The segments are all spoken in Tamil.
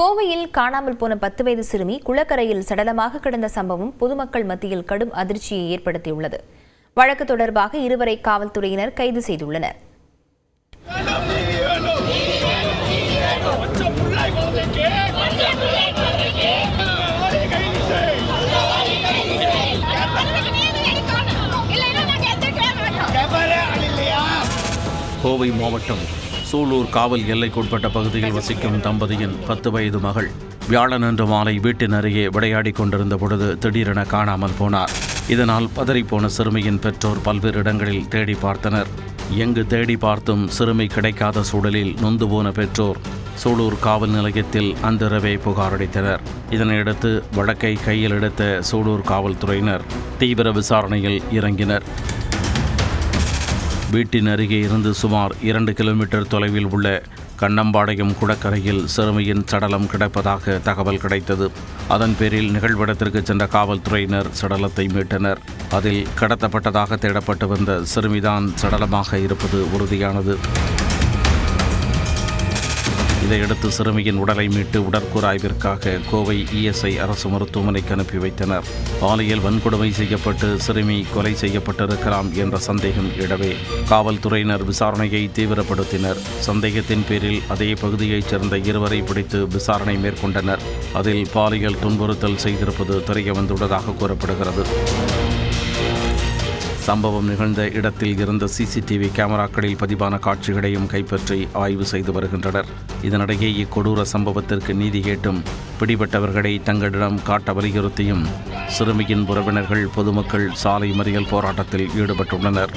கோவையில் காணாமல் போன 10 வயது சிறுமி குளக்கரையில் சடலமாக கிடந்த சம்பவம் பொதுமக்கள் மத்தியில் கடும் அதிர்ச்சியை ஏற்படுத்தியுள்ளது. வழக்கு தொடர்பாக இருவரை காவல்துறையினர் கைது செய்துள்ளனர். கோவை மாவட்டம் சூலூர் காவல் எல்லைக்குட்பட்ட பகுதியில் வசிக்கும் தம்பதியின் 10 வயது மகள் வியாழனன்று மாலை வீட்டின் அருகே விளையாடி கொண்டிருந்த பொழுது திடீரென காணாமல் போனார். இதனால் பதறிப்போன சிறுமியின் பெற்றோர் பல்வேறு இடங்களில் தேடி பார்த்தனர். எங்கு தேடி பார்த்தும் சிறுமி கிடைக்காத சூழலில் நொந்து போன பெற்றோர் சூலூர் காவல் நிலையத்தில் அன்றிரவே புகார் அளித்தனர். இதனையடுத்து வழக்கை கையில் எடுத்த சூலூர் காவல்துறையினர் தீவிர விசாரணையில் இறங்கினர். வீட்டின் அருகே இருந்து சுமார் 2 கிலோமீட்டர் தொலைவில் உள்ள கண்ணம்பாளையம் குளக்கரையில் சிறுமியின் சடலம் கிடப்பதாக தகவல் கிடைத்தது. அதன் பேரில் நிகழ்விடத்திற்கு சென்ற காவல்துறையினர் சடலத்தை மீட்டனர். அதில் கடத்தப்பட்டதாக தேடப்பட்டு வந்த சிறுமிதான் சடலமாக இருப்பது உறுதியானது. இதையடுத்து சிறுமியின் உடலை மீட்டு உடற்கூறாய்விற்காக கோவை இஎஸ்ஐ அரசு மருத்துவமனைக்கு அனுப்பி வைத்தனர். பாலியல் வன்கொடுமை செய்யப்பட்டு சிறுமி கொலை செய்யப்பட்டிருக்கலாம் என்ற சந்தேகம் எழவே காவல்துறையினர் விசாரணையை தீவிரப்படுத்தினர். சந்தேகத்தின் பேரில் அதே பகுதியைச் சேர்ந்த இருவரை பிடித்து விசாரணை மேற்கொண்டனர். அதில் பாலியல் துன்புறுத்தல் செய்திருப்பது தெரிய வந்துள்ளதாக கூறப்படுகிறது. சம்பவம் நிகழ்ந்த இடத்தில் இருந்த சிசிடிவி கேமராக்களில் பதிவான காட்சிகளையும் கைப்பற்றி ஆய்வு செய்து வருகின்றனர். இதனிடையே இக்கொடூர சம்பவத்திற்கு நீதி கேட்டும் பிடிபட்டவர்களை தங்களிடம் காட்ட வலியுறுத்தியும் சிறுமியின் உறவினர்கள் பொதுமக்கள் சாலை மறியல் போராட்டத்தில் ஈடுபட்டுள்ளனர்.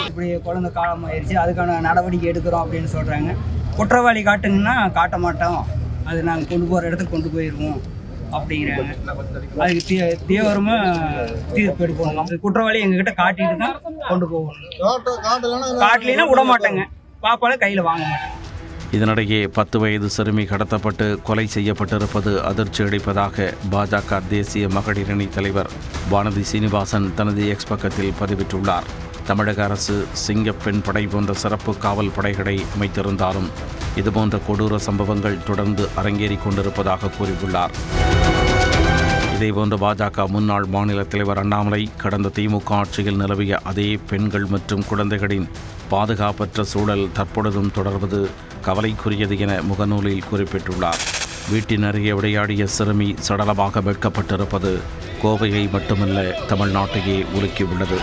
இப்படி குழந்தை காலமாயிருச்சு, அதுக்கான நடவடிக்கை எடுக்கிறோம் அப்படின்னு சொல்கிறாங்க. குற்றவாளி காட்டுங்கன்னா காட்ட மாட்டோம், அது நாங்கள் கொண்டு போகிற இடத்துக்கு கொண்டு போயிடுவோம் அப்படிங்கிறாங்க. அதுக்கு தீவிரமாக தீர்ப்பு எடுக்கணும். குற்றவாளி எங்ககிட்ட காட்டிட்டு தான் கொண்டு போகணும். காட்டலைன்னா விட மாட்டேங்க, பாப்பால கையில் வாங்க மாட்டேங்க. இதனிடையே 10 வயது சிறுமி கடத்தப்பட்டு கொலை செய்யப்பட்டிருப்பது அதிர்ச்சி அளிப்பதாக பாஜக தேசிய மகளிர் அணி தலைவர் வானதி சீனிவாசன் தனது எக்ஸ் பக்கத்தில் பதிவிட்டுள்ளார். தமிழக அரசு சிங்கப்பெண் படை போன்ற சிறப்பு காவல் படைகளை அமைத்திருந்தாலும் இதுபோன்ற கொடூர சம்பவங்கள் தொடர்ந்து அரங்கேறி கொண்டிருப்பதாக கூறியுள்ளார். இதேபோன்று பாஜக முன்னாள் மாநில தலைவர் அண்ணாமலை கடந்த திமுக ஆட்சியில் நிலவிய அதே பெண்கள் மற்றும் குழந்தைகளின் பாதுகாப்பற்ற சூழல் தற்பொழுதும் தொடர்வது கவலைக்குரியது என முகநூலில் குறிப்பிட்டுள்ளார். வீட்டின் அருகே விளையாடிய சிறுமி சடலமாக மீட்கப்பட்டிருப்பது கோவையை மட்டுமல்ல தமிழ்நாட்டையே உலுக்கியுள்ளது.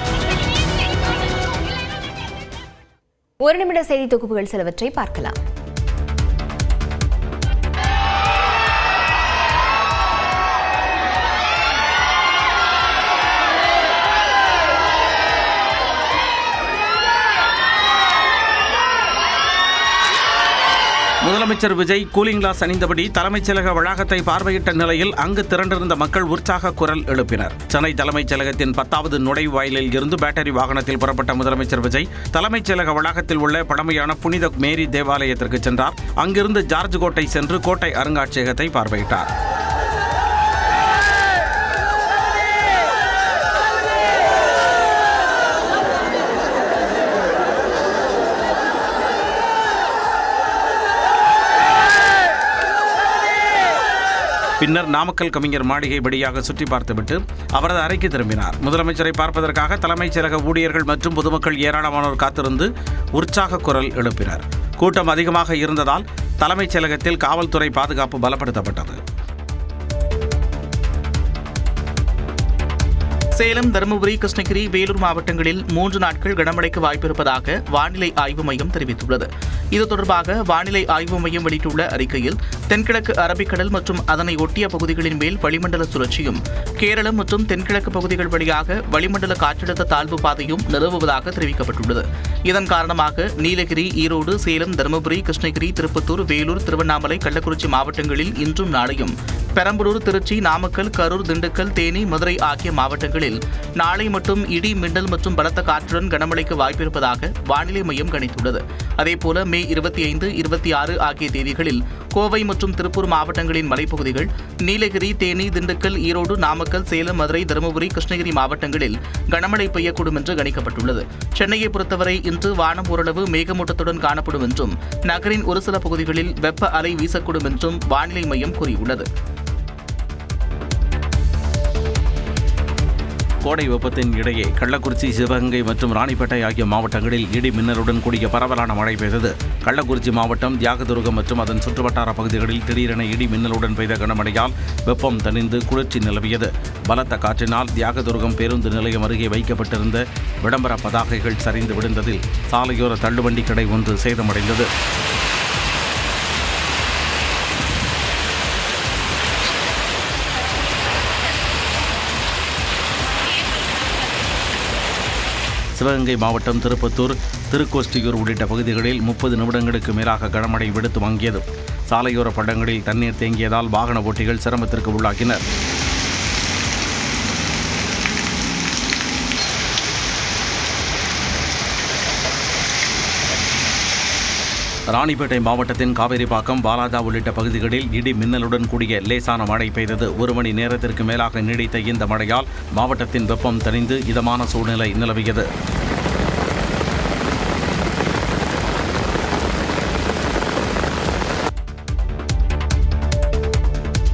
ஒரு நிமிட செய்தி தொகுப்புகள் சிலவற்றை பார்க்கலாம். முதலமைச்சர் விஜய் கூலிங் கிளாஸ் அணிந்தபடி தலைமைச் செயலக வளாகத்தை பார்வையிட்ட நிலையில் அங்கு திரண்டிருந்த மக்கள் உற்சாக குரல் எழுப்பினர். சென்னை தலைமைச் செயலகத்தின் 10வது நுழைவாயிலில் இருந்து பேட்டரி வாகனத்தில் புறப்பட்ட முதலமைச்சர் விஜய் தலைமைச் செயலக வளாகத்தில் உள்ள பழமையான புனித மேரி தேவாலயத்திற்கு சென்றார். அங்கிருந்து ஜார்ஜ் கோட்டை சென்று கோட்டை அருங்காட்சியகத்தை பார்வையிட்டார். பின்னர் நாமக்கல் கவிஞர் மாளிகை வழியாக சுற்றி பார்த்துவிட்டு அவரது அறைக்கு திரும்பினார். முதலமைச்சரை பார்ப்பதற்காக தலைமைச் செயலக ஊழியர்கள் மற்றும் பொதுமக்கள் ஏராளமானோர் காத்திருந்து உற்சாக குரல் எழுப்பினர். கூட்டம் அதிகமாக இருந்ததால் தலைமைச் செயலகத்தில் காவல்துறை பாதுகாப்பு பலப்படுத்தப்பட்டது. சேலம், தருமபுரி, கிருஷ்ணகிரி, வேலூர் மாவட்டங்களில் 3 நாட்கள் கனமழைக்கு வாய்ப்பிருப்பதாக வானிலை ஆய்வு மையம் தெரிவித்துள்ளது. இது தொடர்பாக வானிலை ஆய்வு மையம் வெளியிட்டுள்ள அறிக்கையில் தென்கிழக்கு அரபிக்கடல் மற்றும் அதனை ஒட்டிய பகுதிகளின் மேல் வளிமண்டல சுழற்சியும் கேரளம் மற்றும் தென்கிழக்கு பகுதிகள் வழியாக வளிமண்டல காற்றழுத்த தாழ்வு பாதையும் நிலவுவதாக தெரிவிக்கப்பட்டுள்ளது. இதன் காரணமாக நீலகிரி, ஈரோடு, சேலம், தருமபுரி, கிருஷ்ணகிரி, திருப்பத்தூர், வேலூர், திருவண்ணாமலை, கள்ளக்குறிச்சி மாவட்டங்களில் இன்றும் நாளையும், பெரம்பலூர், திருச்சி, நாமக்கல், கரூர், திண்டுக்கல், தேனி, மதுரை ஆகிய மாவட்டங்களில் நாளை மட்டும் இடி, மின்னல் மற்றும் பலத்த காற்றுடன் கனமழைக்கு வாய்ப்பிருப்பதாக வானிலை மையம் கணித்துள்ளது. அதேபோல மே 25, 26 ஆகிய தேதிகளில் கோவை மற்றும் திருப்பூர் மாவட்டங்களின் மலைப்பகுதிகள், நீலகிரி, தேனி, திண்டுக்கல், ஈரோடு, நாமக்கல், சேலம், மதுரை, தருமபுரி, கிருஷ்ணகிரி மாவட்டங்களில் கனமழை பெய்யக்கூடும் என்று கணிக்கப்பட்டுள்ளது. சென்னையை பொறுத்தவரை இன்று வானம் ஓரளவு மேகமூட்டத்துடன் காணப்படும் என்றும் நகரின் ஒரு சில பகுதிகளில் வெப்ப அலை வீசக்கூடும் என்றும் வானிலை மையம் கூறியுள்ளது. கோடை வெப்பத்தின் இடையே கள்ளக்குறிச்சி, சிவகங்கை மற்றும் ராணிப்பேட்டை ஆகிய மாவட்டங்களில் இடி மின்னலுடன் கூடிய பரவலான மழை பெய்தது. கள்ளக்குறிச்சி மாவட்டம் தியாகதுருகம் மற்றும் அதன் சுற்றுவட்டார பகுதிகளில் திடீரென இடி மின்னலுடன் பெய்த கனமழையால் வெப்பம் தணிந்து குளிர்ச்சி நிலவியது. பலத்த காற்றினால் தியாகதுருகம் பேருந்து நிலையம் அருகே வைக்கப்பட்டிருந்த விளம்பர பதாகைகள் சரிந்து விழுந்ததில் சாலையோர தள்ளுவண்டி கடை ஒன்று சேதமடைந்தது. சிவகங்கை மாவட்டம் திருப்பத்தூர், திருக்கோஷ்டியூர் உள்ளிட்ட பகுதிகளில் 30 நிமிடங்களுக்கு மேலாக கனமழை வெளுத்து வாங்கியது. சாலையோர பள்ளங்களில் தண்ணீர் தேங்கியதால் வாகன ஓட்டிகள் சிரமத்திற்கு உள்ளாகினர். ராணிப்பேட்டை மாவட்டத்தின் காவேரிப்பாக்கம், வாலாஜா உள்ளிட்ட பகுதிகளில் இடி மின்னலுடன் கூடிய லேசான மழை பெய்தது. 1 மணி நேரத்திற்கு மேலாக நீடித்த இந்த மழையால் மாவட்டத்தின் வெப்பம் தணிந்து இதமான சூழ்நிலை நிலவியது.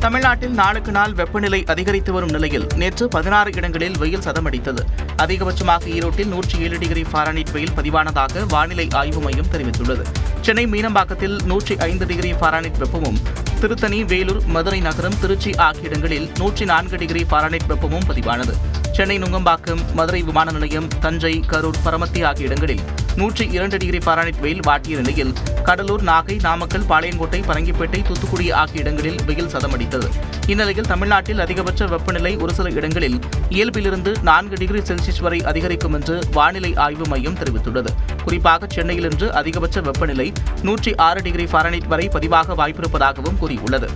தமிழ்நாட்டில் நாளுக்கு நாள் வெப்பநிலை அதிகரித்து வரும் நிலையில் நேற்று 16 இடங்களில் வெயில் சதமடித்தது. அதிகபட்சமாக ஈரோட்டில் 107 டிகிரி ஃபாரன்ஹீட் வெயில் பதிவானதாக வானிலை ஆய்வு மையம் தெரிவித்துள்ளது. சென்னை மீனம்பாக்கத்தில் 105 டிகிரி ஃபாரன்ஹீட் வெப்பமும், திருத்தணி, வேலூர், மதுரை நகரம், திருச்சி ஆகிய இடங்களில் 104 டிகிரி ஃபாரன்ஹீட் வெப்பமும் பதிவானது. சென்னை நுங்கம்பாக்கம், மதுரை விமான நிலையம், தஞ்சை, கரூர், பரமத்தி ஆகிய இடங்களில் 102 டிகிரி ஃபாரன்ஹீட் வெயில் வாட்டிய நிலையில் கடலூர், நாகை, நாமக்கல், பாளையங்கோட்டை, பரங்கிப்பேட்டை, தூத்துக்குடி ஆகிய இடங்களில் வெயில் சதமடித்தது. இந்நிலையில் தமிழ்நாட்டில் அதிகபட்ச வெப்பநிலை ஒரு சில இடங்களில் இயல்பிலிருந்து 4 டிகிரி செல்சியஸ் வரை அதிகரிக்கும் என்று வானிலை ஆய்வு மையம் தெரிவித்துள்ளது. குறிப்பாக சென்னையில் இன்று அதிகபட்ச வெப்பநிலை 106 டிகிரி ஃபாரன்ஹீட் வரை பதிவாக வாய்ப்பிருப்பதாகவும் கூறியுள்ளது.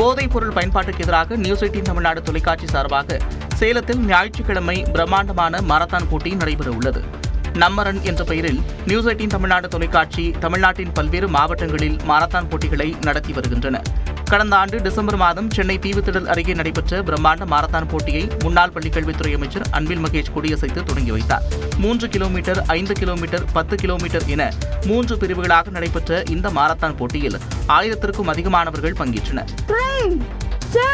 போதைப் பொருள் பயன்பாட்டுக்கு எதிராக நியூஸ் 18 தமிழ்நாடு தொலைக்காட்சி சார்பாக சேலத்தில் ஞாயிற்றுக்கிழமை பிரம்மாண்டமான மாரத்தான் போட்டி நடைபெறவுள்ளது. நம்ம ரன் என்ற பெயரில் நியூஸ் 18 தமிழ்நாடு தொலைக்காட்சி தமிழ்நாட்டின் பல்வேறு மாவட்டங்களில் மாரத்தான் போட்டிகளை நடத்தி வருகின்றன. கடந்த ஆண்டு டிசம்பர் மாதம் சென்னை தீவுத்திடல் அருகே நடைபெற்ற பிரம்மாண்ட மாரத்தான் போட்டியை முன்னாள் பள்ளிக்கல்வித்துறை அமைச்சர் அன்பில் மகேஷ் கொடியசைத்து தொடங்கி வைத்தார். 3 கிலோமீட்டர், 5 கிலோமீட்டர், 10 கிலோமீட்டர் என 3 பிரிவுகளாக நடைபெற்ற இந்த மாரத்தான் போட்டியில் 1000க்கும் அதிகமானவர்கள் பங்கேற்றனர். 3, 2,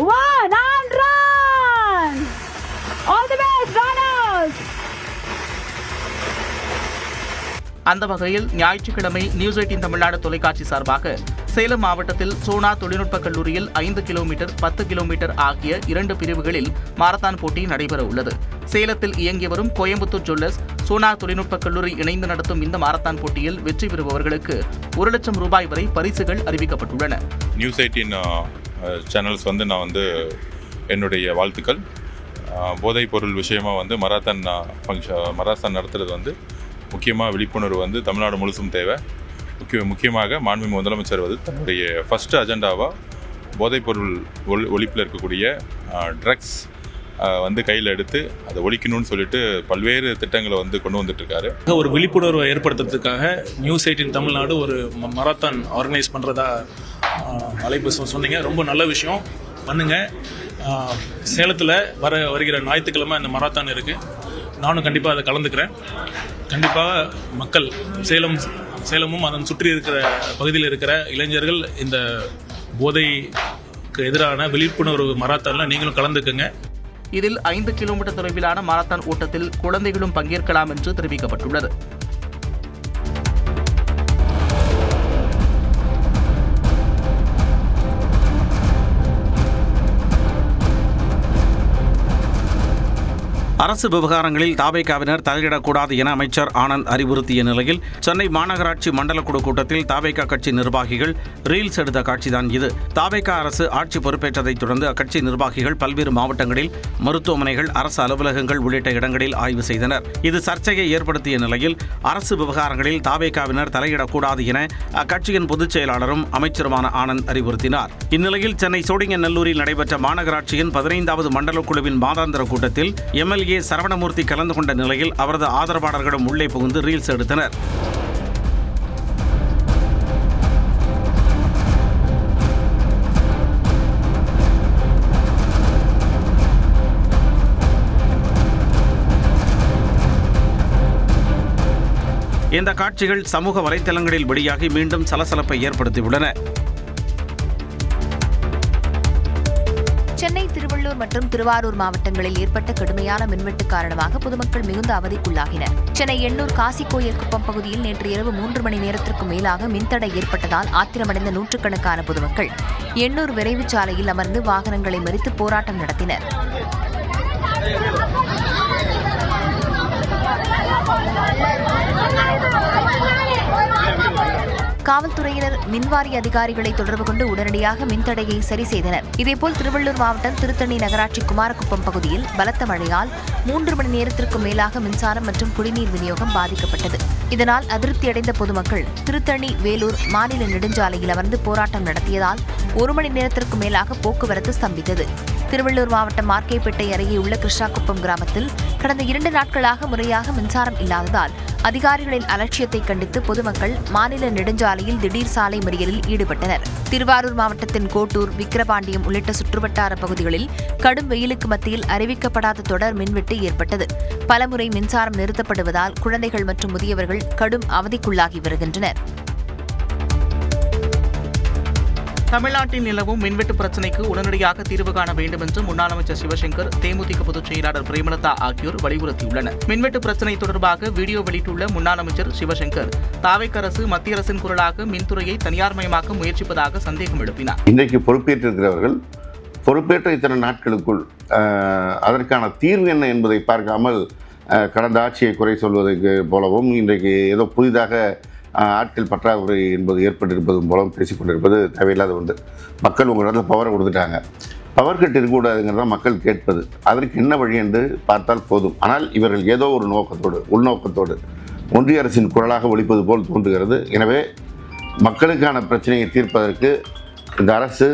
1 and run! All the best runners! அந்த வகையில் ஞாயிற்றுக்கிழமை நியூஸ் 18 தமிழ்நாடு தொலைக்காட்சி சார்பாக சேலம் மாவட்டத்தில் சோனா தொழில்நுட்ப கல்லூரியில் 5 கிலோமீட்டர், 10 கிலோமீட்டர் ஆகிய 2 பிரிவுகளில் மாரத்தான் போட்டி நடைபெற உள்ளது. சேலத்தில் இயங்கி வரும் கோயம்புத்தூர் ஜுவல்லர்ஸ், சோனா தொழில்நுட்ப கல்லூரி இணைந்து நடத்தும் இந்த மாரத்தான் போட்டியில் வெற்றி பெறுபவர்களுக்கு 1 லட்சம் ரூபாய் வரை பரிசுகள் அறிவிக்கப்பட்டுள்ளன. நியூஸ் 18 சேனல்ஸ் நான் என்னுடைய வாழ்த்துக்கள். போதைப் பொருள் விஷயமாக மராத்தான் நடத்துறது முக்கியமாக விழிப்புணர்வு தமிழ்நாடு முழுசும் தேவை. முக்கியமாக மாண்புமிகு முதலமைச்சர் தன்னுடைய ஃபர்ஸ்ட் அஜெண்டாவாக போதைப்பொருள் ஒழிப்பில் இருக்கக்கூடிய ட்ரக்ஸ் கையில் எடுத்து அதை ஒழிக்கணும்னு சொல்லிட்டு பல்வேறு திட்டங்களை கொண்டு வந்துட்டுருக்காரு. ஒரு விழிப்புணர்வை ஏற்படுத்துறதுக்காக நியூஸ் 18 தமிழ்நாடு ஒரு மராத்தான் ஆர்கனைஸ் பண்ணுறதா அழைப்பு சொன்னீங்க. ரொம்ப நல்ல விஷயம், பண்ணுங்க. சேலத்தில் வருகிற ஞாயிற்றுக்கிழமை அந்த மராத்தான் இருக்குது. நானும் கண்டிப்பாக அதை கலந்துக்கிறேன். கண்டிப்பாக மக்கள் சேலமும் அதன் சுற்றி இருக்கிற பகுதியில் இருக்கிற இளைஞர்கள் இந்த போதைக்கு எதிரான விழிப்புணர்வு மராத்தானில் நீங்களும் கலந்துக்குங்க. இதில் 5 கிலோமீட்டர் தொலைவிலான மாரத்தான் ஓட்டத்தில் குழந்தைகளும் பங்கேற்கலாம் என்று தெரிவிக்கப்பட்டுள்ளது. அரசு விவகாரங்களில் தாவேகாவினர் தலையிடக்கூடாது என அமைச்சர் ஆனந்த் அறிவுறுத்திய நிலையில் சென்னை மாநகராட்சி மண்டல குழு கூட்டத்தில் தாவேகா கட்சி நிர்வாகிகள் ரீல்ஸ் எடுத்த காட்சிதான் இது. தாவேகா அரசு ஆட்சி பொறுப்பேற்றதைத் தொடர்ந்து அக்கட்சி நிர்வாகிகள் பல்வேறு மாவட்டங்களில் மருத்துவமனைகள், அரசு அலுவலகங்கள் உள்ளிட்ட இடங்களில் ஆய்வு செய்தனர். இது சர்ச்சையை ஏற்படுத்திய நிலையில் அரசு விவகாரங்களில் தாவேகாவினர் தலையிடக்கூடாது என அக்கட்சியின் பொதுச் செயலாளரும் அமைச்சருமான ஆனந்த் அறிவுறுத்தினார். இந்நிலையில் சென்னை சோழிங்கநல்லூரில் நடைபெற்ற மாநகராட்சியின் 15வது மண்டல குழுவின் மாதாந்திர கூட்டத்தில் எம்எல்ஏ எம்எல்ஏ சரவணமூர்த்தி கலந்து கொண்ட நிலையில் அவரது ஆதரவாளர்களும் உள்ளே புகுந்து ரீல்ஸ் எடுத்தனர். இந்த காட்சிகள் சமூக வலைதளங்களில் வெளியாகி மீண்டும் சலசலப்பை ஏற்படுத்தியுள்ளன. சென்னை, திருவள்ளூர் மற்றும் திருவாரூர் மாவட்டங்களில் ஏற்பட்ட கடுமையான மின்வெட்டு காரணமாக பொதுமக்கள் மிகுந்த அவதிக்குள்ளாகினர். சென்னை எண்ணூர் காசிக்கோயில் குப்பம் பகுதியில் நேற்று இரவு 3 மணி நேரத்திற்கு மேலாக மின்தடை ஏற்பட்டதால் ஆத்திரமடைந்த நூற்றுக்கணக்கான பொதுமக்கள் எண்ணூர் விரைவு சாலையில் அமர்ந்து வாகனங்களை மறித்து போராட்டம் நடத்தினர். காவல்துறையினர் மின்வாரிய அதிகாரிகளை தொடர்பு கொண்டு உடனடியாக மின்தடையை சரி செய்தனர். இதேபோல் திருவள்ளூர் மாவட்டம் திருத்தணி நகராட்சி குமாரகுப்பம் பகுதியில் பலத்த மழையால் 3 மணி நேரத்திற்கும் மேலாக மின்சாரம் மற்றும் குடிநீர் விநியோகம் பாதிக்கப்பட்டது. இதனால் அதிருப்தியடைந்த பொதுமக்கள் திருத்தணி வேலூர் மாநில நெடுஞ்சாலையில் அமர்ந்து போராட்டம் நடத்தியதால் 1 மணி நேரத்திற்கு மேலாக போக்குவரத்து ஸ்தம்பித்தது. திருவள்ளூர் மாவட்டம் ஆர்கேபேட்டை அருகே உள்ள கிருஷ்ணாகுப்பம் கிராமத்தில் கடந்த 2 நாட்களாக முறையாக மின்சாரம் இல்லாததால் அதிகாரிகளின் அலட்சியத்தை கண்டித்து பொதுமக்கள் மாநில நெடுஞ்சாலையில் திடீர் சாலை மறியலில் ஈடுபட்டனர். திருவாரூர் மாவட்டத்தின் கோட்டூர், விக்கிரபாண்டியம் உள்ளிட்ட சுற்றுவட்டார பகுதிகளில் கடும் வெயிலுக்கு மத்தியில் அறிவிக்கப்படாத தொடர் மின்வெட்டு ஏற்பட்டது. பலமுறை மின்சாரம் நிறுத்தப்படுவதால் குழந்தைகள் மற்றும் முதியவர்கள் கடும் அவதிக்குள்ளாகி வருகின்றனர். தமிழ்நாட்டில் நிலவும் மின்வெட்டு பிரச்சினைக்கு உடனடியாக தீர்வு காண வேண்டும் என்று முன்னாள் அமைச்சர் சிவசங்கர், தேமுதிக பொதுச் செயலாளர் பிரேமலதா ஆகியோர் வலியுறுத்தியுள்ளனர். மின்வெட்டு பிரச்சினை தொடர்பாக வீடியோ வெளியிட்டுள்ள முன்னாள் அமைச்சர் சிவசங்கர், தாவேக் அரசு மத்திய அரசின் குரலாக மின்துறையை தனியார்மயமாக்க முயற்சிப்பதாக சந்தேகம் எழுப்பினார். இன்றைக்கு பொறுப்பேற்றிருக்கிறவர்கள் பொறுப்பேற்ற இத்தனை நாட்களுக்குள் அதற்கான தீர்வு என்ன என்பதை பார்க்காமல் கடந்த ஆட்சியை குறை சொல்வதற்கு போலவும் இன்றைக்கு ஏதோ புதிதாக ஆட்கள் பற்றாக்குறை என்பது ஏற்பட்டிருப்பதும் போலவும் பேசிக்கொண்டிருப்பது தேவையில்லாத ஒன்று. மக்கள் உங்களிடத்தில் பவரை கொடுத்துட்டாங்க, பவர் கட் இருக்கக்கூடாதுங்கிறத மக்கள் கேட்பது. அதற்கு என்ன வழி என்று பார்த்தால் போதும். ஆனால் இவர்கள் ஏதோ ஒரு நோக்கத்தோடு, உள்நோக்கத்தோடு ஒன்றிய அரசின் குரலாக ஒலிப்பது போல் தோன்றுகிறது. எனவே மக்களுக்கான பிரச்சனையை தீர்ப்பதற்கு இந்த அரசு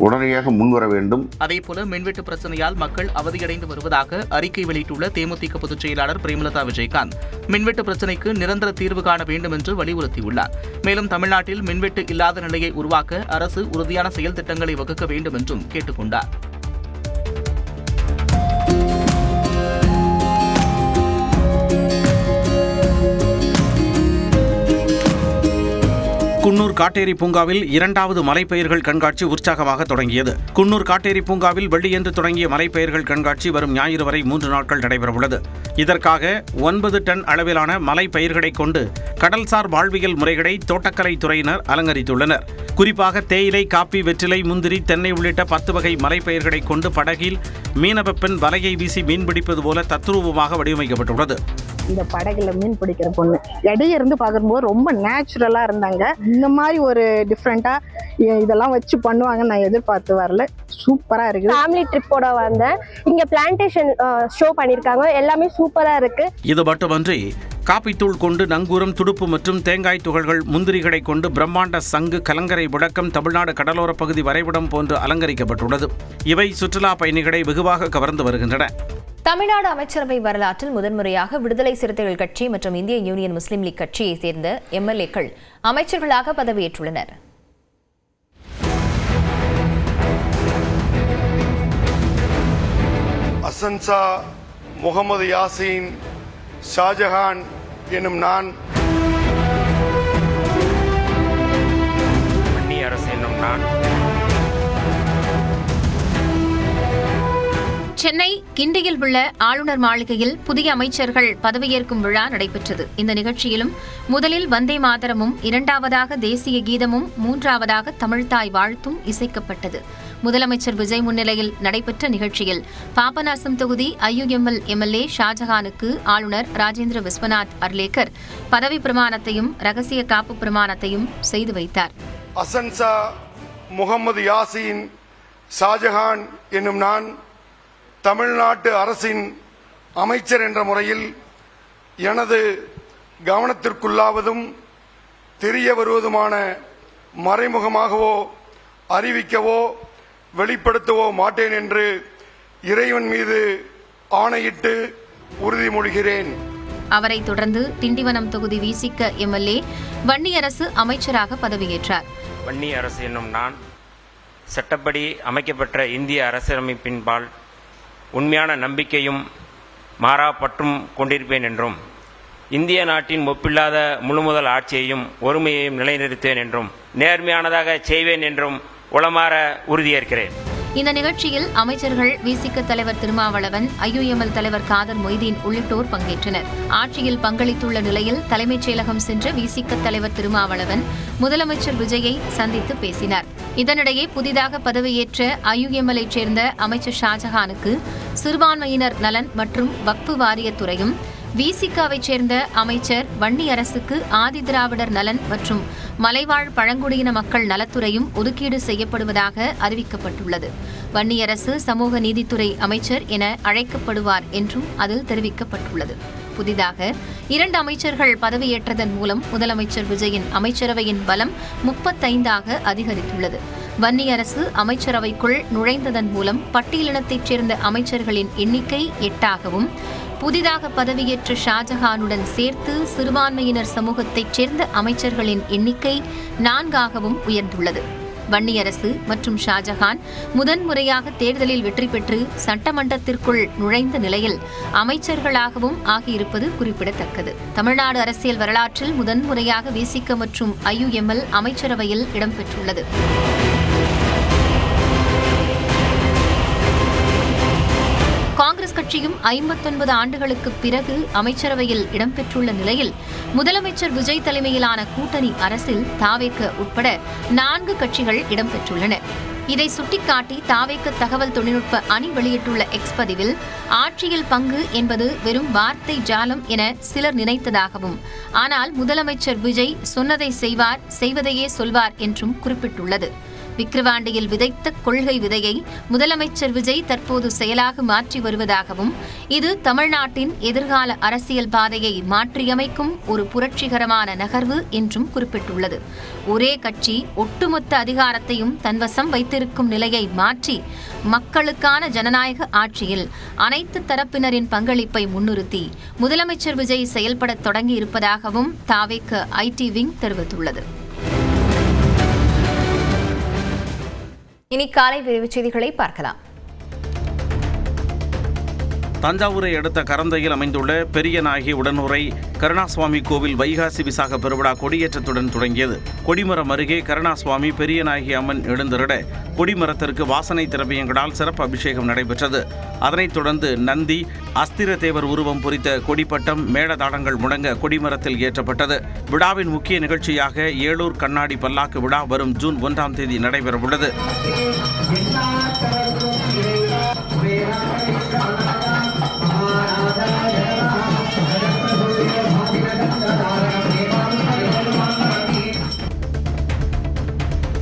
உடனடியாக முன்வர வேண்டும். அதேபோல மின்வெட்டு பிரச்சனையால் மக்கள் அவதியடைந்து வருவதாக அறிக்கை வெளியிட்டுள்ள தேமுதிக பொதுச் செயலாளர் பிரேமலதா விஜயகாந்த், மின்வெட்டு பிரச்சனைக்கு நிரந்தர தீர்வு காண வேண்டும் என்று வலியுறுத்தியுள்ளார். மேலும் தமிழ்நாட்டில் மின்வெட்டு இல்லாத நிலையை உருவாக்க அரசு உறுதியான செயல் திட்டங்களை வகுக்க வேண்டும் என்றும் கேட்டுக் கொண்டார். குன்னூர் காட்டேரி பூங்காவில் 2வது மலைப்பயிர்கள் கண்காட்சி உற்சாகமாக தொடங்கியது. குன்னூர் காட்டேரி பூங்காவில் வெள்ளியன்று தொடங்கிய மலைப்பயிர்கள் கண்காட்சி வரும் ஞாயிறு வரை 3 நாட்கள் நடைபெறவுள்ளது. இதற்காக 9 டன் அளவிலான மலைப்பயிர்களை கொண்டு கடல்சார் வாழ்வியல் முறைகளை தோட்டக்கலை துறையினர் அலங்கரித்துள்ளனர். குறிப்பாக தேயிலை, காப்பி, வெற்றிலை, முந்திரி, தென்னை உள்ளிட்ட 10 வகை மலைப்பயிர்களை கொண்டு படகில் மீனவ பெண் வலையை வீசி மீன்பிடிப்பது போல தத்ரூபமாக வடிவமைக்கப்பட்டுள்ளது. இந்த படகுல மீன் பிடிக்கிற பொண்ணு இடையே இருந்து பார்க்கும்போது ரொம்ப நேச்சுரலா இருந்தாங்க. இந்த மாதிரி ஒரு டிஃப்ரெண்டா இதெல்லாம் வச்சு பண்ணுவாங்கன்னு நான் எதிர்பார்த்து வரல. சூப்பரா இருக்கு. ஃபேமிலி ட்ரிப்போட வந்தேன். இங்க பிளான்டேஷன் ஷோ பண்ணிருக்காங்க, எல்லாமே சூப்பரா இருக்கு. இது மட்டுமன்றி காப்பித்தூள் கொண்டு நங்கூரம், துடுப்பு மற்றும் தேங்காய் துகள்கள், முந்திரிகளை கொண்டு பிரம்மாண்ட சங்கு, கலங்கரை விளக்கம், தமிழ்நாடு கடலோர பகுதி வரைபடம் போன்று அலங்கரிக்கப்பட்டுள்ளது. இவை சுற்றுலா பயணிகளை வெகுவாக கவர்ந்து வருகின்றன. தமிழ்நாடு அமைச்சரவை வரலாற்றில் முதன்முறையாக விடுதலை சிறுத்தைகள் கட்சி மற்றும் இந்திய யூனியன் முஸ்லீம் லீக் கட்சியை சேர்ந்த எம்எல்ஏக்கள் அமைச்சர்களாக பதவியேற்றுள்ளனர். அசன்சா முகமது யாசின் ஷாஜஹான் எனும் நான், மன்னிய அரசு என்னும் நான், சென்னை கிண்டியில் உள்ள ஆளுநர் மாளிகையில் புதிய அமைச்சர்கள் பதவியேற்கும் விழா நடைபெற்றது. இந்த நிகழ்ச்சியிலும் முதலில் வந்தே மாதரமும், 2வதாக தேசிய கீதமும், 3வதாக தமிழ்தாய் வாழ்த்தும் இசைக்கப்பட்டது. முதலமைச்சர் விஜய் முன்னிலையில் நடைபெற்ற நிகழ்ச்சியில் பாபநாசம் தொகுதி IUML எம்எல்ஏ ஷாஜஹானுக்கு ஆளுநர் ராஜேந்திர விஸ்வநாத் அர்லேக்கர் பதவி பிரமாணத்தையும் ரகசிய காப்பு பிரமாணத்தையும் செய்து வைத்தார். அசன்சா முகமது யாசின் ஷாஜஹான் என்னும் நான் தமிழ்நாட்டு அரசின் அமைச்சர் என்ற முறையில் எனது கவனத்திற்குள்ளாவதும் தெரிய வருவதுமான மறைமுகமாகவோ அறிவிக்கவோ வெளிப்படுத்தவோ மாட்டேன் என்று இறைவன் மீது ஆணையிட்டு உறுதிமொழிகிறேன். அவரை தொடர்ந்து திண்டிவனம் தொகுதி விசிக எம்எல்ஏ வன்னியரசு அமைச்சராக பதவியேற்றார். வன்னியரசு என்னும் நான் சட்டப்படி அமைக்கப்பட்ட இந்திய அரசியலமைப்பின்பால் உண்மையான நம்பிக்கையும் மாறா பற்றும் கொண்டிருப்பேன் என்றும் இந்திய நாட்டின் ஒப்பில்லாத முழுமுதல் ஆட்சியையும் ஒருமையையும் நிலைநிறுத்துவேன் என்றும் நேர்மையானதாக செய்வேன் என்றும் உளமாற உறுதியேற்கிறேன். இந்த நிகழ்ச்சியில் அமைச்சர்கள் விசிக தலைவர் திருமாவளவன், IUML தலைவர் காதர் மொய்தீன் உள்ளிட்டோர் பங்கேற்றனர். ஆட்சியில் பங்களித்துள்ள நிலையில் தலைமைச் செயலகம் சென்ற விசிக தலைவர் திருமாவளவன் முதலமைச்சர் விஜயை சந்தித்து பேசினார். இதனிடையே புதிதாக பதவியேற்ற IUML சேர்ந்த அமைச்சர் ஷாஜஹானுக்கு சிறுபான்மையினர் நலன் மற்றும் வக்ஃபு வாரியத்துறையும், விசிகாவை சேர்ந்த அமைச்சர் வன்னியரசுக்கு ஆதிதிராவிடர் நலன் மற்றும் மலைவாழ் பழங்குடியின மக்கள் நலத்துறையும் ஒதுக்கீடு செய்யப்படுவதாக அறிவிக்கப்பட்டுள்ளது. வன்னியரசு சமூக நீதித்துறை அமைச்சர் என அழைக்கப்படுவார் என்றும் அதில் தெரிவிக்கப்பட்டுள்ளது. புதிதாக 2 அமைச்சர்கள் பதவியேற்றதன் மூலம் முதலமைச்சர் விஜயின் அமைச்சரவையின் பலம் 35ஆக அதிகரித்துள்ளது. வன்னியரசு அமைச்சரவைக்குள் நுழைந்ததன் மூலம் பட்டியலினத்தைச் சேர்ந்த அமைச்சர்களின் எண்ணிக்கை 8ஆகவும், புதிதாக பதவியேற்ற ஷாஜஹானுடன் சேர்த்து சிறுபான்மையினர் சமூகத்தைச் சேர்ந்த அமைச்சர்களின் எண்ணிக்கை 4ஆகவும் உயர்ந்துள்ளது. வன்னியரசு மற்றும் ஷாஜஹான் முதன்முறையாக தேர்தலில் வெற்றி பெற்று சட்டமன்றத்திற்குள் நுழைந்த நிலையில் அமைச்சர்களாகவும் ஆகியிருப்பது குறிப்பிடத்தக்கது. தமிழ்நாடு அரசியல் வரலாற்றில் முதன்முறையாக விசிக மற்றும் IUML அமைச்சரவையில் இடம்பெற்றுள்ளது. காங்கிரஸ் கட்சியும் 59 ஆண்டுகளுக்கு பிறகு அமைச்சரவையில் இடம்பெற்றுள்ள நிலையில் முதலமைச்சர் விஜய் தலைமையிலான கூட்டணி அரசில் தாவேக உட்பட 4 கட்சிகள் இடம்பெற்றுள்ளன. இதை சுட்டிக்காட்டி தாவேக தகவல் தொழில்நுட்ப அணி வெளியிட்டுள்ள எக்ஸ் பதிவில், ஆட்சியில் பங்கு என்பது வெறும் வார்த்தை ஜாலம் என சிலர் நினைத்ததாகவும், ஆனால் முதலமைச்சர் விஜய் சொன்னதை செய்வார், செய்வதையே சொல்வார் என்றும் குறிப்பிட்டுள்ளது. விக்கிரவாண்டியில் விதைத்த கொள்கை விதையை முதலமைச்சர் விஜய் தற்போது செயலாக மாற்றி வருவதாகவும், இது தமிழ்நாட்டின் எதிர்கால அரசியல் பாதையை மாற்றியமைக்கும் ஒரு புரட்சிகரமான நகர்வு என்றும் குறிப்பிட்டுள்ளது. ஒரே கட்சி ஒட்டுமொத்த அதிகாரத்தையும் தன்வசம் வைத்திருக்கும் நிலையை மாற்றி மக்களுக்கான ஜனநாயக ஆட்சியில் அனைத்து தரப்பினரின் பங்களிப்பை முன்னிறுத்தி முதலமைச்சர் விஜய் செயல்படத் தொடங்கி இருப்பதாகவும் தாவேக IT விங் தெரிவித்துள்ளது. இனி காலை விரைவுச் செய்திகளை பார்க்கலாம். தஞ்சாவூரை அடுத்த கரந்தையில் அமைந்துள்ள பெரியநாயகி உடனுறை கருணாசுவாமி கோவில் வைகாசி விசாக பெருவிழா கொடியேற்றத்துடன் தொடங்கியது. கொடிமரம் அருகே கருணாசுவாமி பெரியநாயகி அம்மன் எழுந்திருட கொடிமரத்திற்கு வாசனை திரவியங்களால் சிறப்பு அபிஷேகம் நடைபெற்றது. அதனைத் தொடர்ந்து நந்தி, அஸ்திர தேவர் உருவம் பொறித்த கொடிப்பட்டம், மேளதாளங்கள் முழங்க கொடிமரத்தில் ஏற்றப்பட்டது. விழாவின் முக்கிய நிகழ்ச்சியாக ஏலூர் கண்ணாடி பல்லாக்கு விழா வரும் ஜூன் 1ஆம் தேதி நடைபெறவுள்ளது.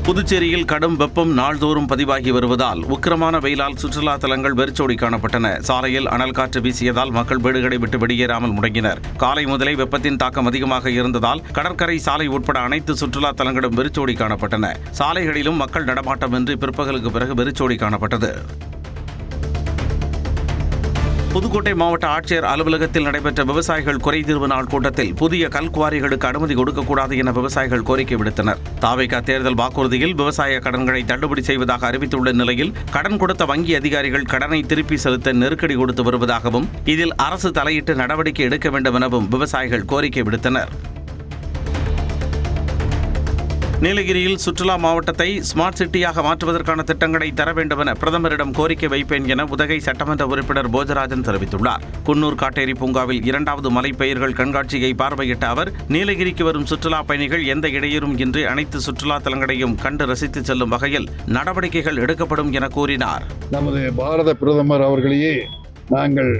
புதுச்சேரியில் கடும் வெப்பம் நாள்தோறும் பதிவாகி வருவதால் உக்கிரமான வெயிலால் சுற்றுலா தலங்கள் வெறிச்சோடி காணப்பட்டன. சாலையில் அனல் காற்று வீசியதால் மக்கள் வீடுகளை விட்டு வெளியேறாமல் முடங்கினர். காலை முதலே வெப்பத்தின் தாக்கம் அதிகமாக இருந்ததால் கடற்கரை, சாலை உட்பட அனைத்து சுற்றுலா தலங்களும் வெறிச்சோடி காணப்பட்டன. சாலைகளிலும் மக்கள் நடமாட்டமின்றி பிற்பகலுக்கு பிறகு வெறிச்சோடி காணப்பட்டது. புதுக்கோட்டை மாவட்ட ஆட்சியர் அலுவலகத்தில் நடைபெற்ற விவசாயிகள் குறைதீர்வு நாள் கூட்டத்தில் புதிய கல்குவாரிகளுக்கு அனுமதி கொடுக்கக்கூடாது என விவசாயிகள் கோரிக்கை விடுத்தனர். தாவேகா தேர்தல் வாக்குறுதியில் விவசாய கடன்களை தள்ளுபடி செய்வதாக அறிவித்துள்ள நிலையில் கடன் கொடுத்த வங்கி அதிகாரிகள் கடனை திருப்பி செலுத்த நெருக்கடி கொடுத்து வருவதாகவும், இதில் அரசு தலையிட்டு நடவடிக்கை எடுக்க வேண்டும் எனவும் விவசாயிகள் கோரிக்கை விடுத்தனர். நீலகிரியில் சுற்றுலா மாவட்டத்தை ஸ்மார்ட் சிட்டியாக மாற்றுவதற்கான திட்டங்களை தர வேண்டும் என பிரதமரிடம் கோரிக்கை வைப்பேன் என உதகை சட்டமன்ற உறுப்பினர் போஜராஜன் தெரிவித்துள்ளார். குன்னூர் காட்டேரி பூங்காவில் 2வது மலைப்பயிர்கள் கண்காட்சியை பார்வையிட்ட அவர், நீலகிரிக்கு வரும் சுற்றுலா பயணிகள் எந்த இடையூறும் இன்றி அனைத்து சுற்றுலா தலங்களையும் கண்டு ரசித்து செல்லும் வகையில் நடவடிக்கைகள் எடுக்கப்படும் என கூறினார். நமது பாரத பிரதமர் அவர்களையே நாங்கள்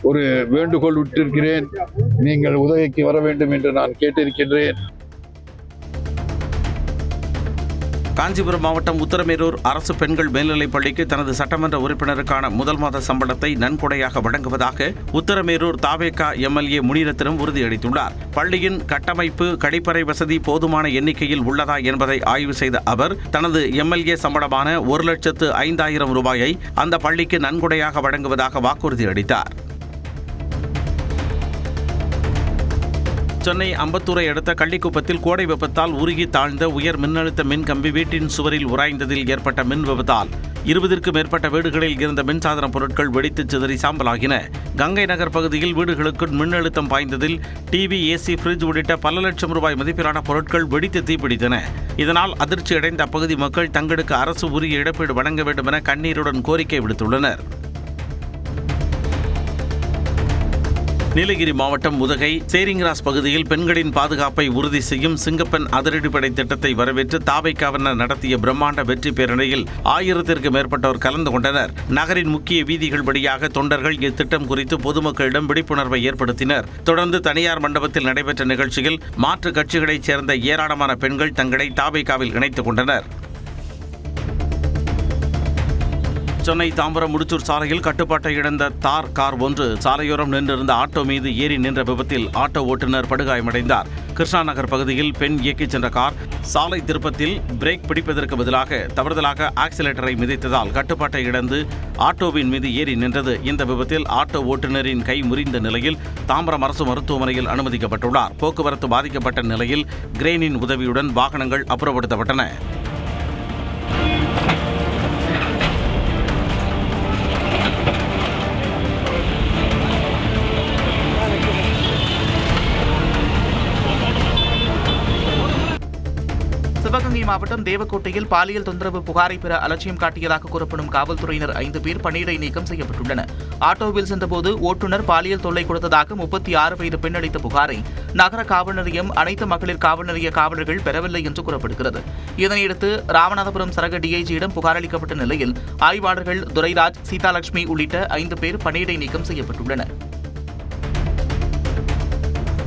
ஒரு வேண்டுகோள் விட்டிருக்கிறேன். நீங்கள் உதகைக்கு வர வேண்டும் என்று நான் கேட்டிருக்கின்றேன். காஞ்சிபுரம் மாவட்டம் உத்தரமேரூர் அரசு பெண்கள் மேல்நிலைப் பள்ளிக்கு தனது சட்டமன்ற உறுப்பினருக்கான முதல் மாத சம்பளத்தை நன்கொடையாக வழங்குவதாக உத்தரமேரூர் தாவேகா எம்எல்ஏ முனிரத்தினம் உறுதியளித்துள்ளார். பள்ளியின் கட்டமைப்பு, கழிப்பறை வசதி போதுமான எண்ணிக்கையில் உள்ளதா என்பதை ஆய்வு செய்த அவர் தனது எம்எல்ஏ சம்பளமான 1,05,000 ரூபாயை அந்த பள்ளிக்கு நன்கொடையாக வழங்குவதாக வாக்குறுதி அளித்தார். சென்னை அம்பத்தூரை அடுத்த கள்ளிக்குப்பத்தில் கோடை வெப்பத்தால் உருகி தாழ்ந்த உயர் மின்னழுத்த மின்கம்பி வீட்டின் சுவரில் உராய்ந்ததில் ஏற்பட்ட மின் விபத்தால் 20க்கும் மேற்பட்ட வீடுகளில் இருந்த மின்சாதன பொருட்கள் வெடித்து சிதறி சாம்பலாகின. கங்கை நகர் பகுதியில் வீடுகளுக்குள் மின்னழுத்தம் பாய்ந்ததில் டிவி, ஏசி, ஃப்ரிட்ஜ் உள்ளிட்ட பல லட்சம் ரூபாய் மதிப்பிலான பொருட்கள் வெடித்து தீப்பிடித்தன. இதனால் அதிர்ச்சியடைந்த அப்பகுதி மக்கள் தங்களுக்கு அரசு உரிய இழப்பீடு வழங்க வேண்டும் என கண்ணீருடன் கோரிக்கை விடுத்துள்ளனர். நீலகிரி மாவட்டம் உதகை சேரிங்கிராஸ் பகுதியில் பெண்களின் பாதுகாப்பை உறுதி செய்யும் சிங்கப்பெண் அதிரடிப்படை திட்டத்தை வரவேற்று தாவேகாவினர் நடத்திய பிரம்மாண்ட வெற்றி பேரணியில் 1000த்திற்கும் மேற்பட்டோர் கலந்து கொண்டனர். நகரின் முக்கிய வீதிகள் வழியாக தொண்டர்கள் இத்திட்டம் குறித்து பொதுமக்களிடம் விழிப்புணர்வை ஏற்படுத்தினர். தொடர்ந்து தனியார் மண்டபத்தில் நடைபெற்ற நிகழ்ச்சியில் மாற்றுக் கட்சிகளைச் சேர்ந்த ஏராளமான பெண்கள் தங்களை தாவேகாவில் இணைத்துக் கொண்டனர். சென்னை தாம்பரம் முடிச்சூர் சாலையில் கட்டுப்பாட்டை இழந்த தார் கார் ஒன்று சாலையோரம் நின்றிருந்த ஆட்டோ மீது ஏறி நின்ற விபத்தில் ஆட்டோ ஓட்டுநர் படுகாயமடைந்தார். கிருஷ்ணா நகர் பகுதியில் பெண் இயக்கிச் சென்ற கார் சாலை திருப்பத்தில் பிரேக் பிடிப்பதற்கு பதிலாக தவறுதலாக ஆக்சிலேட்டரை மிதித்ததால் கட்டுப்பாட்டை இழந்து ஆட்டோவின் மீது ஏறி நின்றது. இந்த விபத்தில் ஆட்டோ ஓட்டுநரின் கை முறிந்த நிலையில் தாம்பரம் அரசு மருத்துவமனையில் அனுமதிக்கப்பட்டுள்ளார். போக்குவரத்து பாதிக்கப்பட்ட நிலையில் கிரெயினின் உதவியுடன் வாகனங்கள் அப்புறப்படுத்தப்பட்டன. சிவகங்கை மாவட்டம் தேவக்கோட்டையில் பாலியல் தொந்தரவு புகாரை பெற அலட்சியம் காட்டியதாக கூறப்படும் காவல்துறையினர் 5 பேர் பணியிடை நீக்கம் செய்யப்பட்டுள்ளனர். ஆட்டோவில் சென்றபோது ஓட்டுநர் பாலியல் தொல்லை கொடுத்ததாக 36 வயது பெண் அளித்த புகாரை நகர காவல் நிலையம், அனைத்து மகளிர் காவல் நிலைய காவலர்கள் பெறவில்லை என்று கூறப்படுகிறது. இதனையடுத்து ராமநாதபுரம் சரக டிஐஜியிடம் புகார் அளிக்கப்பட்ட நிலையில் ஆய்வாளர்கள் துரைராஜ், சீதாலட்சுமி உள்ளிட்ட 5 பேர் பணியிடை நீக்கம் செய்யப்பட்டுள்ளனர்.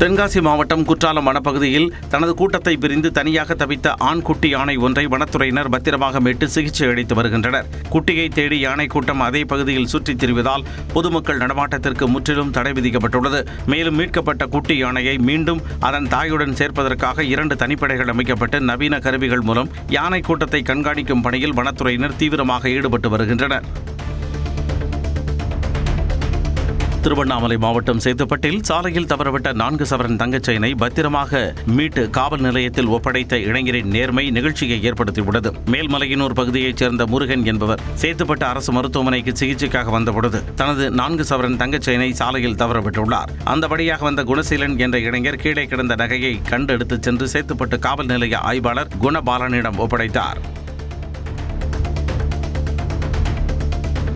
தென்காசி மாவட்டம் குற்றாலம் வனப்பகுதியில் தனது கூட்டத்தை பிரிந்து தனியாக தவித்த ஆண் குட்டி யானை ஒன்றை வனத்துறையினர் பத்திரமாக மீட்டு சிகிச்சை அளித்து வருகின்றனர். குட்டியை தேடி யானை கூட்டம் அதே பகுதியில் சுற்றித் திரிவதால் பொதுமக்கள் நடமாட்டத்திற்கு முற்றிலும் தடை விதிக்கப்பட்டுள்ளது. மேலும் மீட்கப்பட்ட குட்டி யானையை மீண்டும் அதன் தாயுடன் சேர்ப்பதற்காக 2 தனிப்படைகள் அமைக்கப்பட்டு நவீன கருவிகள் மூலம் யானை கூட்டத்தை கண்காணிக்கும் பணியில் வனத்துறையினர் தீவிரமாக ஈடுபட்டு வருகின்றனர். திருவண்ணாமலை மாவட்டம் சேத்துப்பட்டில் சாலையில் தவறவிட்ட 4 சவரன் தங்கச் செயினை பத்திரமாக மீட்டு காவல் நிலையத்தில் ஒப்படைத்த இளைஞரின் நேர்மை நிகழ்ச்சியை ஏற்படுத்தியுள்ளது. மேல்மலையனூர் பகுதியைச் சேர்ந்த முருகன் என்பவர் சேத்துப்பட்டு அரசு மருத்துவமனைக்கு சிகிச்சைக்காக வந்தபொழுது தனது 4 சவரன் தங்கச் செயினை சாலையில் தவறவிட்டுள்ளார். அந்த வழியாக வந்த குணசீலன் என்ற இளைஞர் கீழே கிடந்த நகையை கண்டெடுத்துச் சென்று சேத்துப்பட்டு காவல் நிலைய ஆய்வாளர் குணபாலனிடம் ஒப்படைத்தார்.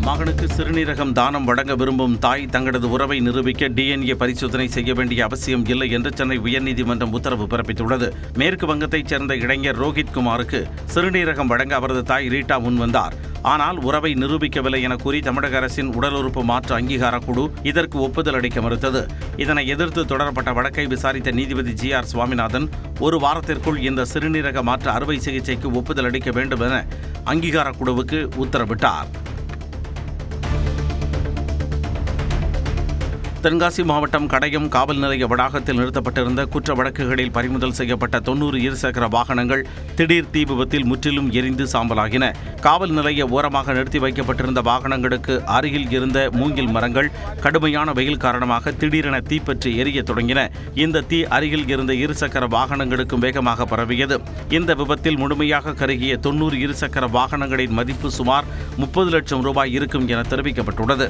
மகனுக்கு சிறுநீரகம் தானம் வழங்க விரும்பும் தாய் தங்களது உறவை நிரூபிக்க டிஎன்ஏ பரிசோதனை செய்ய வேண்டிய அவசியம் இல்லை என்று சென்னை உயர்நீதிமன்றம் உத்தரவு பிறப்பித்துள்ளது. மேற்கு வங்கத்தைச் சேர்ந்த இளைஞர் ரோஹித் குமாருக்கு சிறுநீரகம் வழங்க அவரது தாய் ரீட்டா முன்வந்தார். ஆனால் உறவை நிரூபிக்கவில்லை என கூறி தமிழக அரசின் உடல் உறுப்பு மாற்று அங்கீகார குழு இதற்கு ஒப்புதல் அளிக்க மறுத்தது. இதனை எதிர்த்து தொடரப்பட்ட வழக்கை விசாரித்த நீதிபதி GR சுவாமிநாதன் 1 வாரத்திற்குள் இந்த சிறுநீரக மாற்று அறுவை சிகிச்சைக்கு ஒப்புதல் அளிக்க வேண்டும் என அங்கீகார குழுவுக்கு உத்தரவிட்டார். தென்காசி மாவட்டம் கடையம் காவல் நிலைய வளாகத்தில் நிறுத்தப்பட்டிருந்த குற்ற வழக்குகளில் பறிமுதல் செய்யப்பட்ட 90 இருசக்கர வாகனங்கள் திடீர் தீ விபத்தில் முற்றிலும் எரிந்து சாம்பலாகின. காவல் நிலைய ஓரமாக நிறுத்தி வைக்கப்பட்டிருந்த வாகனங்களுக்கு அருகில் இருந்த மூங்கில் மரங்கள் கடுமையான வெயில் காரணமாக திடீரென தீப்பற்றி எரிய தொடங்கின. இந்த தீ அருகில் இருந்த இருசக்கர வாகனங்களுக்கும் வேகமாக பரவியது. இந்த விபத்தில் முழுமையாக கருகிய 90 இருசக்கர வாகனங்களின் மதிப்பு சுமார் 30 லட்சம் ரூபாய் இருக்கும் என தெரிவிக்கப்பட்டுள்ளது.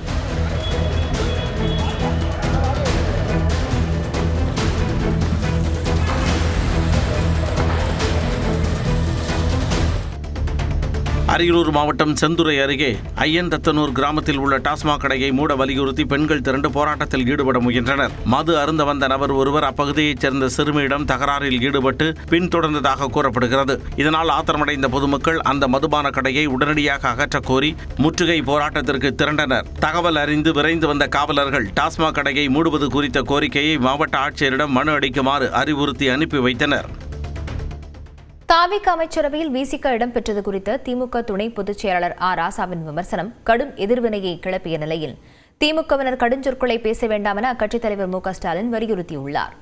அரியலூர் மாவட்டம் செந்துறை அருகே ஐயன்தத்தனூர் கிராமத்தில் உள்ள டாஸ்மாக் கடையை மூட வலியுறுத்தி பெண்கள் திரண்டு போராட்டத்தில் ஈடுபட முயன்றனர். மது அருந்த வந்த நபர் ஒருவர் அப்பகுதியைச் சேர்ந்த சிறுமியிடம் தகராறில் ஈடுபட்டு பின்தொடர்ந்ததாக கூறப்படுகிறது. இதனால் ஆத்திரமடைந்த பொதுமக்கள் அந்த மதுபான கடையை உடனடியாக அகற்றக் கோரி முற்றுகை போராட்டத்திற்கு திரண்டனர். தகவல் அறிந்து விரைந்து வந்த காவலர்கள் டாஸ்மாக் கடையை மூடுவது குறித்த கோரிக்கையை மாவட்ட ஆட்சியரிடம் மனு அளிக்குமாறு அறிவுறுத்தி அனுப்பி வைத்தனர். தாவேகா அமைச்சரவையில் விசிக இடம்பெற்றது குறித்து திமுக துணை பொதுச் செயலாளர் ஆர் ராசாவின் விமர்சனம் கடும் எதிர்வினையை கிளப்பிய நிலையில் திமுகவினர் கடுஞ்சொற்களை பேச வேண்டாம் என அக்கட்சித் தலைவர் மு க ஸ்டாலின் வலியுறுத்தியுள்ளார்.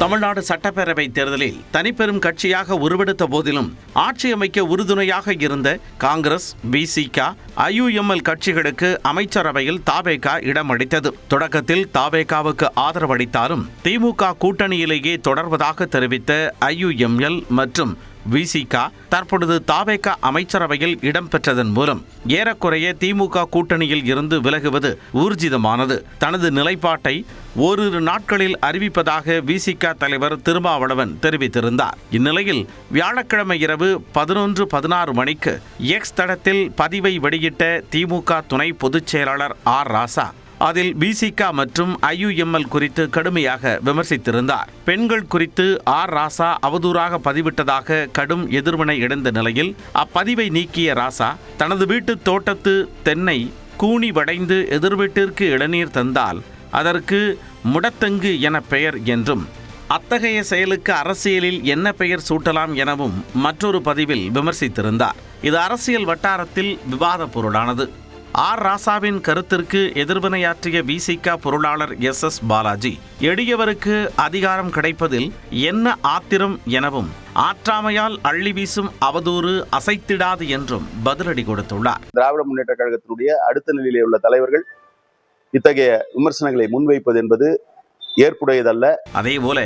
தமிழ்நாடு சட்டப்பேரவை தேர்தலில் தனிப்பெரும் கட்சியாக உருவெடுத்த போதிலும் ஆட்சி அமைக்க உறுதுணையாக இருந்த காங்கிரஸ், விசிக, ஐயுஎம்எல் கட்சிகளுக்கு அமைச்சரவையில் தாவேகா இடமளித்தது. தொடக்கத்தில் தாவேகாவுக்கு ஆதரவளித்தாலும் திமுக கூட்டணியிலேயே தொடர்வதாக தெரிவித்த ஐயுஎம்எல் மற்றும் விசிக தற்பொழுது தாவேகா அமைச்சரவையில் இடம்பெற்றதன் மூலம் ஏறக்குறைய திமுக கூட்டணியில் இருந்து விலகுவது ஊர்ஜிதமானது. தனது நிலைப்பாட்டை ஓரிரு நாட்களில் அறிவிப்பதாக விசிக தலைவர் திருமாவளவன் தெரிவித்திருந்தார். இந்நிலையில் வியாழக்கிழமை இரவு 11:16 மணிக்கு எக்ஸ் தளத்தில் பதிவை வெளியிட்ட திமுக துணை பொதுச் செயலாளர் ஆர் ராசா அதில் விசிக மற்றும் ஐயுஎம்எல் குறித்து கடுமையாக விமர்சித்திருந்தார். பெண்கள் குறித்து ஆர் ராசா அவதூறாக பதிவிட்டதாக கடும் எதிர்வினை எழுந்த நிலையில் அப்பதிவை நீக்கிய ராசா தனது வீட்டு தோட்டத்து தென்னை கூனி வடைந்து எதிர்வீட்டிற்கு இளநீர் தந்தால் அதற்கு முடத்தங்கு என பெயர் என்றும் அத்தகைய செயலுக்கு அரசியலில் என்ன பெயர் சூட்டலாம் எனவும் மற்றொரு பதிவில் விமர்சித்திருந்தார். இது அரசியல் வட்டாரத்தில் விவாத பொருளானது. ஆர் ராசாவின் கருத்திற்கு எதிர்வினையாற்றிய விசிக பொருளாளர் எஸ் பாலாஜி எளியவருக்கு அதிகாரம் கிடைப்பதில் என்ன ஆத்திரம் எனவும் ஆற்றாமையால் அள்ளி வீசும் அவதூறு அசைத்திடாது என்றும் பதிலடி கொடுத்துள்ளார். திராவிட முன்னேற்ற கழகத்தினுடைய அடுத்த நிலையிலே உள்ள தலைவர்கள் இத்தகைய விமர்சனங்களை முன்வைப்பது என்பது ஏற்புடையதல்ல. அதேபோல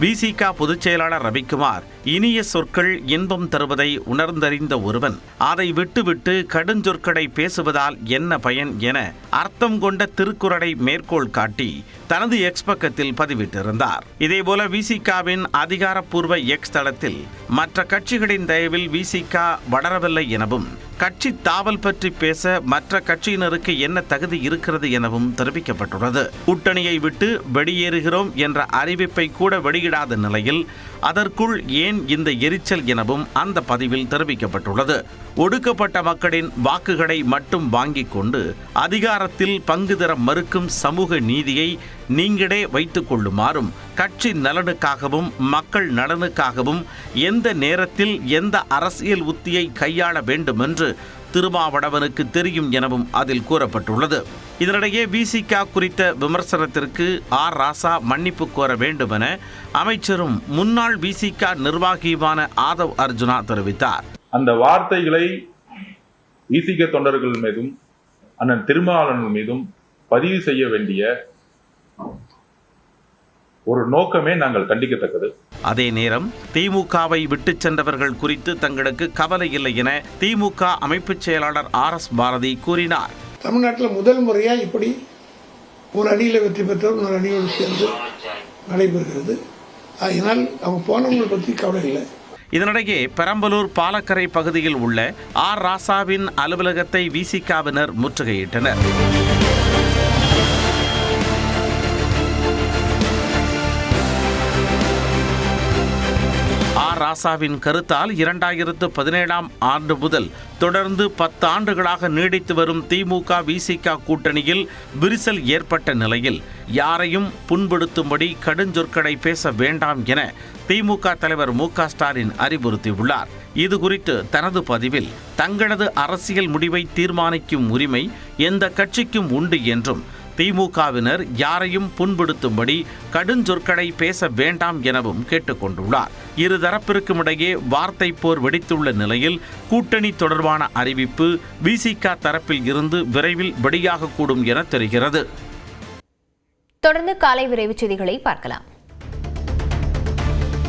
விசிக பொதுச் செயலாளர் ரவிக்குமார் இனிய சொற்கள் இன்பம் தருவதை உணர்ந்தறிந்த ஒருவன் அதை விட்டுவிட்டு கடுஞ்சொற்களை பேசுவதால் என்ன பயன் என அர்த்தம் கொண்ட திருக்குறளை மேற்கோள் காட்டி தனது எக்ஸ் பக்கத்தில் பதிவிட்டிருந்தார். இதேபோல விசிகாவின் அதிகாரப்பூர்வ எக்ஸ் தளத்தில் மற்ற கட்சிகளின் தயவில் விசிக வளரவில்லை எனவும் கட்சி தாவல் பற்றி பேச மற்ற கட்சியினருக்கு என்ன தகுதி இருக்கிறது எனவும் தெரிவிக்கப்பட்டுள்ளது. கூட்டணியை விட்டு வெளியேறுகிறோம் என்ற அறிவிப்பை கூட வெளியிடாத நிலையில் அதற்குள் ஏன் இந்த எரிச்சல் எனவும் அந்த பதிவில் தெரிவிக்கப்பட்டுள்ளது. ஒடுக்கப்பட்ட மக்களின் வாக்குகளை மட்டும் வாங்கிக் கொண்டு அதிகாரத்தில் பங்கு தர மறுக்கும் சமூக நீதியை நீங்களே வைத்துக் கொள்ளுமாறும் கட்சி நலனுக்காகவும் மக்கள் நலனுக்காகவும் எந்த நேரத்தில் எந்த அரசியல் உத்தியை கையாள வேண்டும் என்று திருமாவளவனுக்கு தெரியும் எனவும் அதில் கூறப்பட்டுள்ளது. இதனிடையே விசிக குறித்த விமர்சனத்திற்கு ஆர் ராசா மன்னிப்பு கோர வேண்டும் என அமைச்சரும் முன்னாள் விசிக நிர்வாகியுமான ஆதவ் அர்ஜுனா தெரிவித்தார். அந்த வார்த்தைகளை விசிக தொண்டர்கள் மீதும் அண்ணன் திருமாவளவன் மீதும் பதிவு செய்ய வேண்டிய ஒரு நோக்கமே நாங்கள் கண்டிக்கத்தக்கது. அதே நேரம் திமுகவை விட்டு சென்றவர்கள் குறித்து தங்களுக்கு கவலை இல்லை என திமுக அமைப்பு செயலாளர் RS பாரதி கூறினார். தமிழ்நாட்டில் முதல் முறையா இப்படி ஒரு அணியில் வெற்றி பெற்றவர் ஒரு அணியோடு சேர்ந்து நடைபெறுகிறது. அதனால் அவங்க போனவங்களை பற்றி கவலை இல்லை. இதனிடையே பெரம்பலூர் பாலக்கரை பகுதியில் உள்ள ஆர் ராசாவின் அலுவலகத்தை விசிகவினர் முற்றுகையிட்டனர். ஆர் ராசாவின் கருத்தால் 2017ஆம் ஆண்டு முதல் தொடர்ந்து 10 ஆண்டுகளாக நீடித்து வரும் திமுக விசிக கூட்டணியில் விரிசல் ஏற்பட்ட நிலையில் யாரையும் புண்படுத்தும்படி கடுஞ்சொற்களை பேச வேண்டாம் என திமுக தலைவர் மு க ஸ்டாலின் அறிவுறுத்தியுள்ளார். இது குறித்து தனது பதிவில் தங்களது அரசியல் முடிவை தீர்மானிக்கும் உரிமை எந்த கட்சிக்கும் உண்டு என்றும் திமுகவினர் யாரையும் புண்படுத்தும்படி கடுஞ்சொற்களை பேச வேண்டாம் எனவும் கேட்டுக்கொண்டுள்ளார். இருதரப்பிற்கும் இடையே வார்த்தை போர் வெடித்துள்ள நிலையில் கூட்டணி தொடர்பான அறிவிப்பு விசிக தரப்பில் இருந்து விரைவில் வெளியாகக்கூடும் என தெரிகிறது. தொடர்ந்து காலை விரைவுச் செய்திகளை பார்க்கலாம்.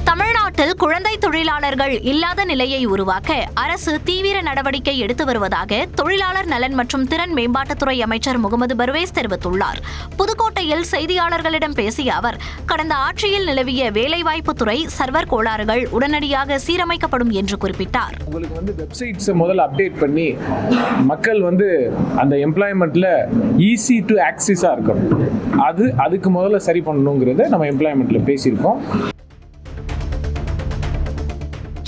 தமிழ்நாட்டில் குழந்தை தொழிலாளர்கள் இல்லாத நிலையை உருவாக்க அரசு தீவிர நடவடிக்கை எடுத்து வருவதாக தொழிலாளர் நலன் மற்றும் திறன் மேம்பாட்டுத்துறை அமைச்சர் முகமது பர்வேஸ் தெரிவித்துள்ளார். புதுக்கோட்டையில் செய்தியாளர்களிடம் பேசிய அவர், கடந்த ஆட்சியில் நிலவிய வேலைவாய்ப்பு துறை சர்வர் கோளாறுகள் உடனடியாக சீரமைக்கப்படும் என்று குறிப்பிட்டார். உங்களுக்கு வெப்சைட்ஸ் முதல்ல அப்டேட் பண்ணி மக்கள் அந்த எம்ப்ளாய்மெண்ட்ல ஈஸி டு ஆக்சஸா இருக்கணும். அதுக்கு முதல்ல சரி பண்ணணுங்கிறத நம்ம எம்ப்ளாய்மெண்ட்ல பேசியிருக்கோம்.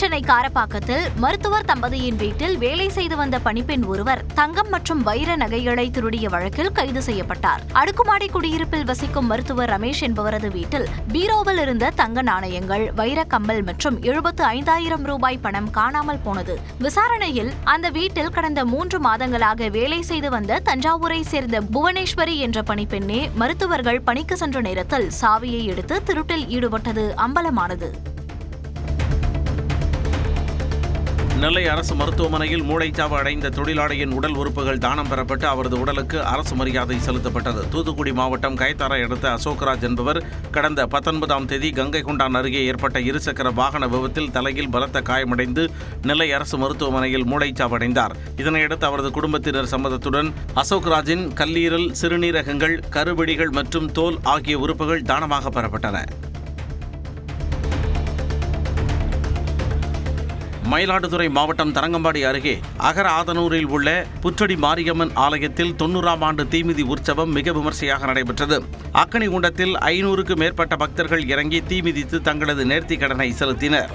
சென்னை காரப்பாக்கத்தில் மருத்துவர் தம்பதியின் வீட்டில் வேலை செய்து வந்த பணிப்பெண் ஒருவர் தங்கம் மற்றும் வைர நகைகளை திருடிய வழக்கில் கைது செய்யப்பட்டார். அடுக்குமாடி குடியிருப்பில் வசிக்கும் மருத்துவர் ரமேஷ் என்பவரது வீட்டில் பீரோவில் இருந்த தங்க நாணயங்கள், வைர கம்பல் மற்றும் 75,000 ரூபாய் பணம் காணாமல் போனது. விசாரணையில் அந்த வீட்டில் கடந்த 3 மாதங்களாக வேலை செய்து வந்த தஞ்சாவூரை சேர்ந்த புவனேஸ்வரி என்ற பணிப்பெண்ணே மருத்துவர்கள் பணிக்கு சென்ற நேரத்தில் சாவியை எடுத்து திருட்டில் ஈடுபட்டது அம்பலமானது. நெல்லை அரசு மருத்துவமனையில் மூளைச்சாவு அடைந்த தொழிலாளியின் உடல் உறுப்புகள் தானம் பெறப்பட்டு அவரது உடலுக்கு அரசு மரியாதை செலுத்தப்பட்டது. தூத்துக்குடி மாவட்டம் கயத்தாரை அடுத்த அசோக்ராஜ் என்பவர் கடந்த 19ஆம் தேதி கங்கை கொண்டான் அருகே ஏற்பட்ட இருசக்கர வாகன விபத்தில் தலையில் பலத்த காயமடைந்து நெல்லை அரசு மருத்துவமனையில் மூளைச்சாவு அடைந்தார். இதனையடுத்து அவரது குடும்பத்தினர் சம்மதத்துடன் அசோக்ராஜின் கல்லீரல், சிறுநீரகங்கள், கருவெடிகள் மற்றும் தோல் ஆகிய உறுப்புகள் தானமாக பெறப்பட்டன. மயிலாடுதுறை மாவட்டம் தரங்கம்பாடி அருகே அகர ஆதனூரில் உள்ள புற்றடி மாரியம்மன் ஆலயத்தில் 90ஆம் ஆண்டு தீமிதி உற்சவம் மிக விமர்சையாக நடைபெற்றது. அக்கனிகுண்டத்தில் 500க்கும் மேற்பட்ட பக்தர்கள் இறங்கி தீமிதித்து தங்களது நேர்த்திக் கடனை செலுத்தினர்.